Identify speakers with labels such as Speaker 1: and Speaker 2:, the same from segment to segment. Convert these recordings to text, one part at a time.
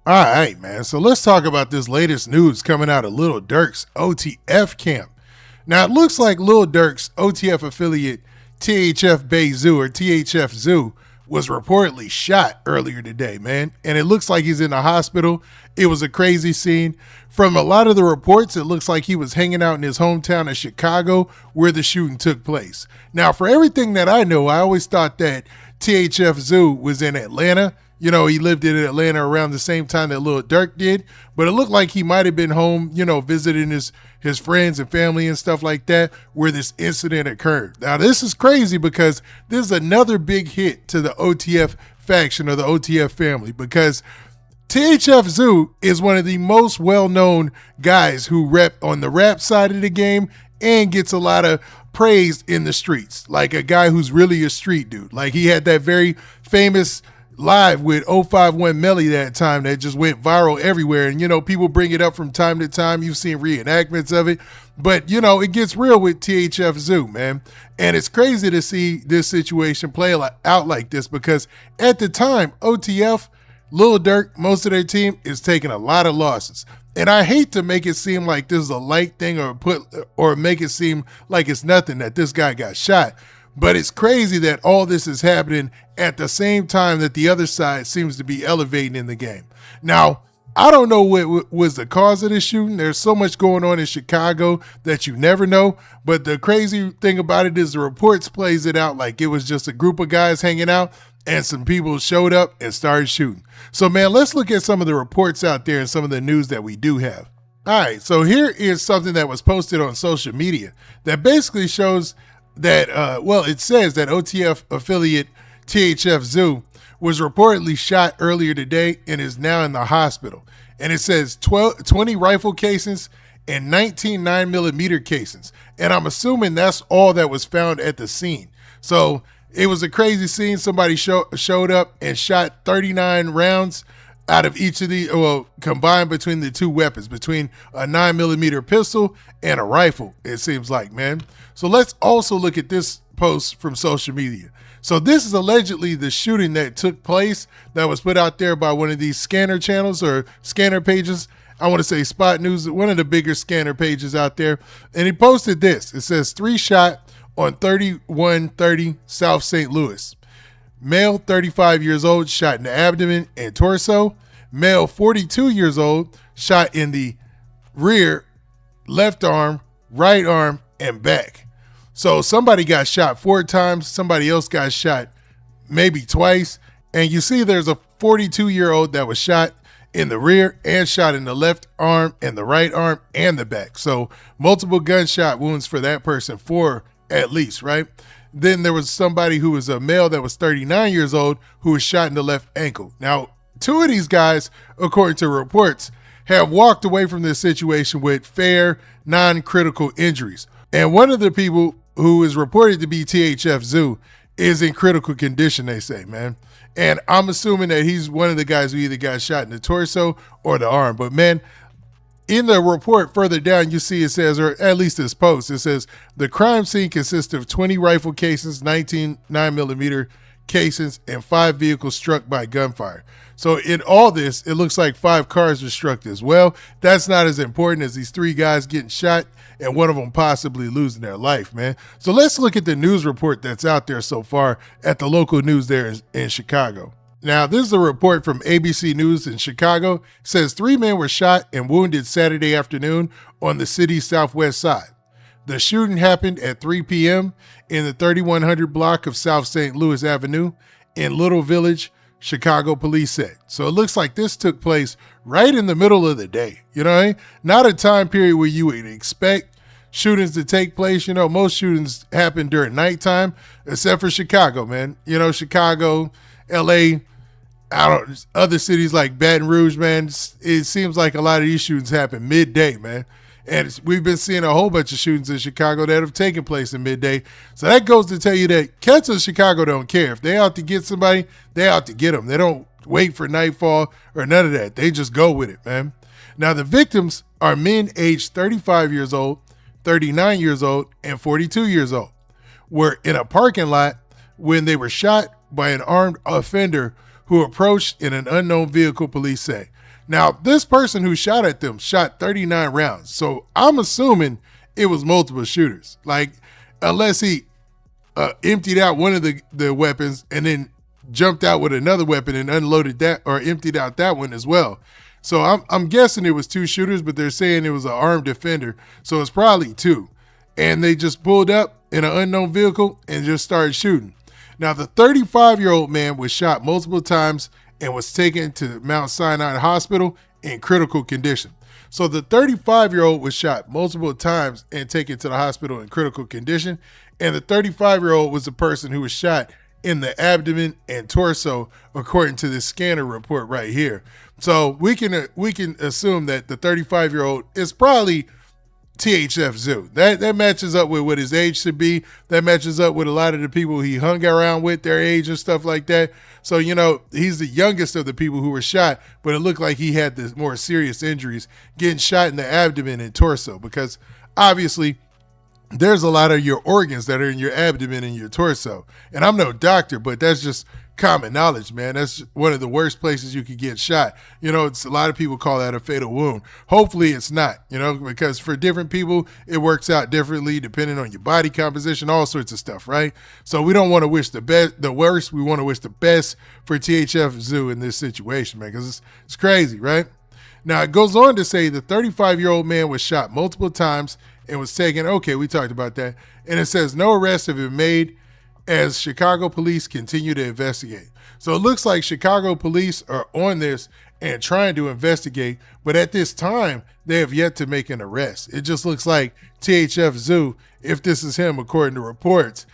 Speaker 1: All right, man. So let's talk about this latest news coming out of Lil Durk's OTF camp. Now, it looks like Lil Durk's OTF affiliate THF Bayzoo or THF Zoo was reportedly shot earlier today, man. And it looks like he's in the hospital. It was a crazy scene. From a lot of the reports, it looks like he was hanging out in his hometown of Chicago where the shooting took place. Now, for everything that I know, I always thought that THF Zoo was in Atlanta. You know, he lived in Atlanta around the same time that Lil Durk did, but it looked like he might have been home, you know, visiting his friends and family and stuff like that where this incident occurred. Now, this is crazy because this is another big hit to the OTF faction or the OTF family because THF Zoo is one of the most well-known guys who rep on the rap side of the game and gets a lot of praise in the streets, like a guy who's really a street dude. Like he had that very famous live with 051 Melly that time that just went viral everywhere. And, you know, people bring it up from time to time. You've seen reenactments of it. But, you know, it gets real with THF Zoo, man. And it's crazy to see this situation play out like this because at the time, OTF, Lil Durk, most of their team is taking a lot of losses. And I hate to make it seem like this is a light thing or make it seem like it's nothing that this guy got shot. But it's crazy that all this is happening at the same time that the other side seems to be elevating in the game. Now, I don't know what was the cause of this shooting. There's so much going on in Chicago that you never know. But the crazy thing about it is the reports plays it out like it was just a group of guys hanging out and some people showed up and started shooting. So, man, let's look at some of the reports out there and some of the news that we do have. All right, so here is something that was posted on social media that basically shows that, it says that OTF affiliate THF Zoo was reportedly shot earlier today and is now in the hospital. And it says 20 rifle casings and 19 9mm casings. And I'm assuming that's all that was found at the scene. So it was a crazy scene. Somebody showed up and shot 39 rounds out of each of combined between the two weapons, between a 9mm pistol and a rifle, it seems like, man. So let's also look at this post from social media. So this is allegedly the shooting that took place that was put out there by one of these scanner channels or scanner pages. I want to say Spot News, one of the bigger scanner pages out there. And he posted this. It says 3 shot on 3130 South St. Louis. Male 35 years old shot in the abdomen and torso. Male 42 years old shot in the rear, left arm, right arm, and back. So somebody got shot 4 times. Somebody else got shot maybe twice. And you see there's a 42-year-old that was shot in the rear and shot in the left arm and the right arm and the back. So multiple gunshot wounds for that person, 4 at least, right? Then there was somebody who was a male that was 39 years old who was shot in the left ankle. Now, 2 of these guys, according to reports, have walked away from this situation with fair, non-critical injuries. And one of the people who is reported to be THF Zoo is in critical condition, they say, man. And I'm assuming that he's one of the guys who either got shot in the torso or the arm. But, man, in the report further down, you see it says, or at least this post, it says, the crime scene consists of 20 rifle casings, 19 9mm casings, and 5 vehicles struck by gunfire. So in all this, it looks like 5 cars were struck as well. That's not as important as these 3 guys getting shot and one of them possibly losing their life, man. So let's look at the news report that's out there so far at the local news there in Chicago. Now, this is a report from ABC News in Chicago. It says 3 men were shot and wounded Saturday afternoon on the city's southwest side. The shooting happened at 3 p.m. in the 3100 block of South St. Louis Avenue in Little Village, Chicago police said. So it looks like this took place right in the middle of the day. You know what I mean? Not a time period where you would expect shootings to take place. You know, most shootings happen during nighttime, except for Chicago, man. You know, Chicago, LA, other cities like Baton Rouge, man, it seems like a lot of these shootings happen midday, man. And we've been seeing a whole bunch of shootings in Chicago that have taken place in midday. So that goes to tell you that cats in Chicago don't care. If they out to get somebody, they out to get them. They don't wait for nightfall or none of that. They just go with it, man. Now, the victims are men aged 35 years old, 39 years old, and 42 years old. Were in a parking lot when they were shot by an armed offender who approached in an unknown vehicle, police say. Now, this person who shot at them shot 39 rounds. So I'm assuming it was multiple shooters. Like, unless he emptied out one of the weapons and then jumped out with another weapon and unloaded that or emptied out that one as well. So I'm guessing it was two shooters, but they're saying it was an armed defender. So it's probably two. And they just pulled up in an unknown vehicle and just started shooting. Now, the 35-year-old man was shot multiple times and was taken to Mount Sinai Hospital in critical condition. So the 35-year-old was shot multiple times and taken to the hospital in critical condition. And the 35-year-old was the person who was shot in the abdomen and torso, according to this scanner report right here. So we can assume that the 35-year-old is probably THF Zoo. That matches up with what his age should be. That matches up with a lot of the people he hung around with, their age and stuff like that. So, he's the youngest of the people who were shot, but it looked like he had the more serious injuries, getting shot in the abdomen and torso, because obviously there's a lot of your organs that are in your abdomen and your torso. And I'm no doctor, but that's just common knowledge, man. That's one of the worst places you could get shot. It's a lot of people call that a fatal wound. Hopefully it's not, because for different people, it works out differently depending on your body composition, all sorts of stuff, right? So we don't want to wish the worst. We want to wish the best for THF Zoo in this situation, man, because it's crazy, right? Now, it goes on to say the 35-year-old man was shot multiple times and was taken. Okay, we talked about that. And it says no arrests have been made as Chicago police continue to investigate. So it looks like Chicago police are on this and trying to investigate, but at this time, they have yet to make an arrest. It just looks like THF Zoo, if this is him, according to reports,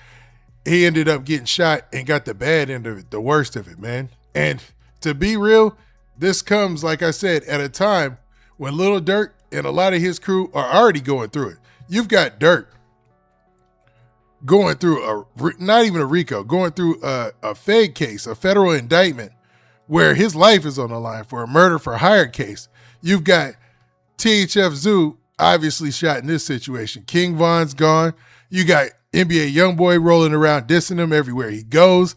Speaker 1: he ended up getting shot and got the bad end of it, the worst of it, man. And to be real, this comes, like I said, at a time when Lil Durk and a lot of his crew are already going through it. You've got Durk going through not even a RICO, going through a fake case, a federal indictment where his life is on the line for a murder for hire case. You've got THF Zoo obviously shot in this situation. King Von's gone. You got NBA YoungBoy rolling around dissing him everywhere he goes.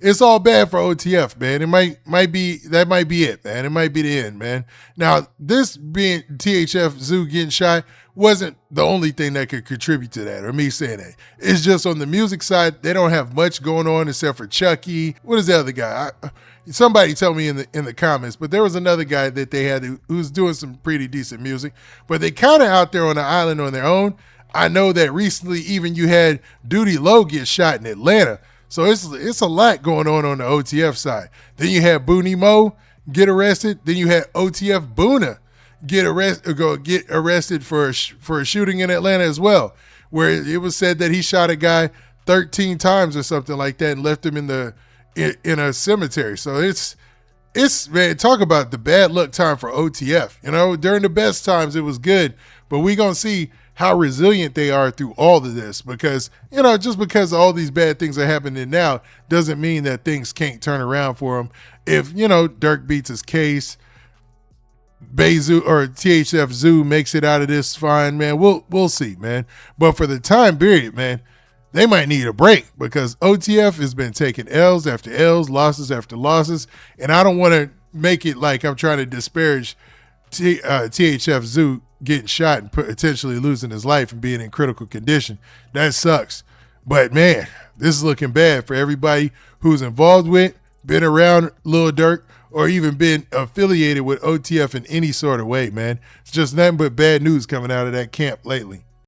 Speaker 1: It's all bad for OTF, man. It might be it, man. It might be the end, man. Now, this being THF Zoo getting shot wasn't the only thing that could contribute to that, or me saying that. It's just on the music side, they don't have much going on except for Chucky. What is the other guy? Somebody tell me in the comments, but there was another guy that they had who was doing some pretty decent music, but they kind of out there on the island on their own. I know that recently even you had Duty Low get shot in Atlanta. So it's a lot going on the OTF side. Then you had Booney Mo get arrested. Then you had OTF Boona get arrested for a shooting in Atlanta as well, where it was said that he shot a guy 13 times or something like that and left him in a cemetery. So it's man, talk about the bad luck time for OTF. During the best times it was good, but we gonna see how resilient they are through all of this, because, just because all these bad things are happening now doesn't mean that things can't turn around for them. If, Durk beats his case, Bayzoo or THF Zoo makes it out of this fine, man, we'll see, man. But for the time period, man, they might need a break, because OTF has been taking L's after L's, losses after losses, and I don't want to make it like I'm trying to disparage THF Zoo getting shot and potentially losing his life and being in critical condition. That sucks. But man, this is looking bad for everybody who's involved with, been around Lil Durk, or even been affiliated with OTF in any sort of way, man. It's just nothing but bad news coming out of that camp lately.